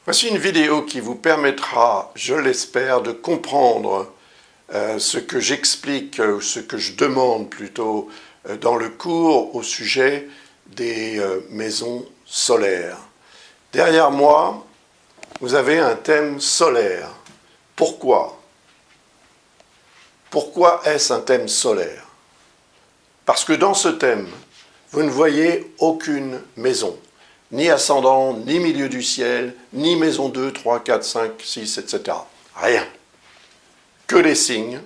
Voici une vidéo qui vous permettra, je l'espère, de comprendre ce que j'explique, ou ce que je demande plutôt, dans le cours au sujet des maisons solaires. Derrière moi, vous avez un thème solaire. Pourquoi? Pourquoi est-ce un thème solaire? Parce que dans ce thème, vous ne voyez aucune maison. Ni ascendant, ni milieu du ciel, ni maison 2, 3, 4, 5, 6, etc. Rien. Que les signes,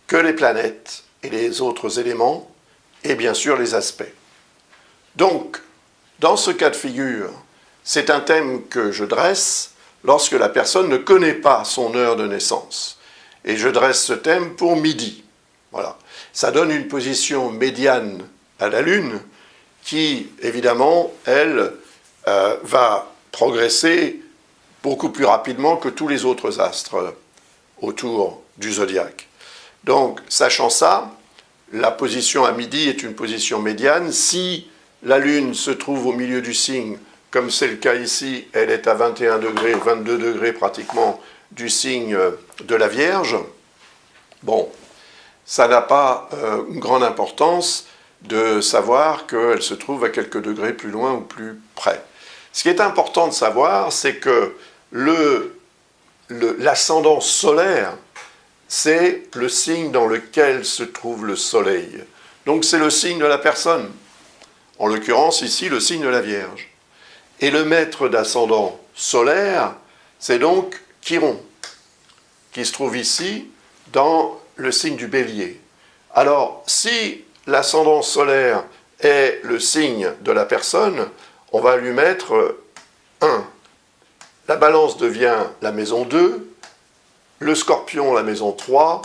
que les planètes et les autres éléments, et bien sûr les aspects. Donc, dans ce cas de figure, c'est un thème que je dresse lorsque la personne ne connaît pas son heure de naissance. Et je dresse ce thème pour midi. Voilà. Ça donne une position médiane à la Lune, qui, évidemment, elle, va progresser beaucoup plus rapidement que tous les autres astres autour du zodiaque. Donc, sachant ça, la position à midi est une position médiane. Si la Lune se trouve au milieu du signe, comme c'est le cas ici, elle est à 21 degrés, 22 degrés pratiquement du signe de la Vierge, bon, ça n'a pas une grande importance de savoir qu'elle se trouve à quelques degrés plus loin ou plus près. Ce qui est important de savoir, c'est que l'ascendant solaire, c'est le signe dans lequel se trouve le soleil. Donc c'est le signe de la personne. En l'occurrence, ici, le signe de la Vierge. Et le maître d'ascendant solaire, c'est donc Chiron, qui se trouve ici dans le signe du Bélier. Alors, si l'ascendant solaire est le signe de la personne, on va lui mettre 1. La balance devient la maison 2, le scorpion la maison 3,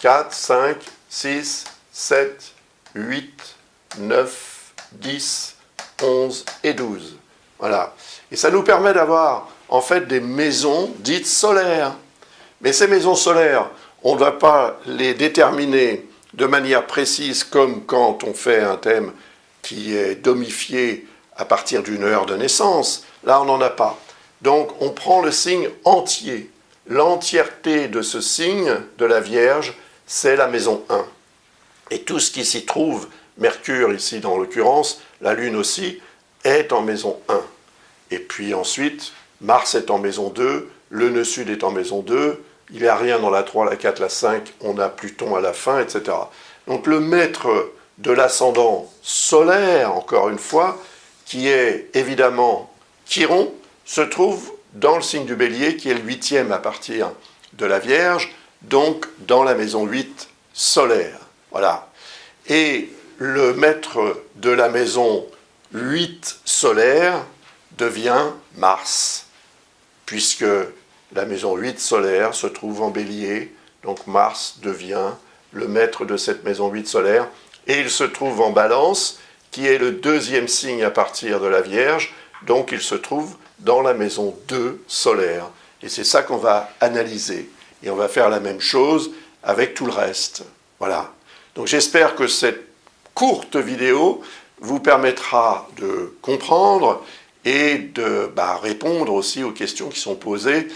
4, 5, 6, 7, 8, 9, 10, 11 et 12. Voilà. Et ça nous permet d'avoir en fait des maisons dites solaires. Mais ces maisons solaires, on ne va pas les déterminer de manière précise comme quand on fait un thème qui est domifié à partir d'une heure de naissance. Là, on n'en a pas. Donc, on prend le signe entier. L'entièreté de ce signe de la Vierge, c'est la maison 1. Et tout ce qui s'y trouve, Mercure ici dans l'occurrence, la Lune aussi, est en maison 1. Et puis ensuite, Mars est en maison 2, le nœud sud est en maison 2, il n'y a rien dans la 3, la 4, la 5, on a Pluton à la fin, etc. Donc le maître de l'ascendant solaire, encore une fois, qui est évidemment Chiron, se trouve dans le signe du Bélier, qui est le 8e à partir de la Vierge, donc dans la maison 8 solaire. Voilà. Et le maître de la maison 8 solaire devient Mars, puisque la maison 8 solaire se trouve en Bélier, donc Mars devient le maître de cette maison 8 solaire, et il se trouve en Balance, qui est le deuxième signe à partir de la Vierge, donc il se trouve dans la maison 2 solaire. Et c'est ça qu'on va analyser. Et on va faire la même chose avec tout le reste. Voilà. Donc j'espère que cette courte vidéo vous permettra de comprendre et de répondre aussi aux questions qui sont posées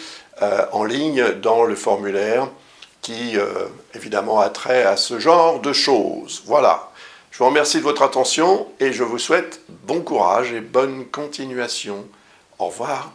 en ligne dans le formulaire qui, évidemment, a trait à ce genre de choses. Voilà. Je vous remercie de votre attention et je vous souhaite bon courage et bonne continuation. Au revoir.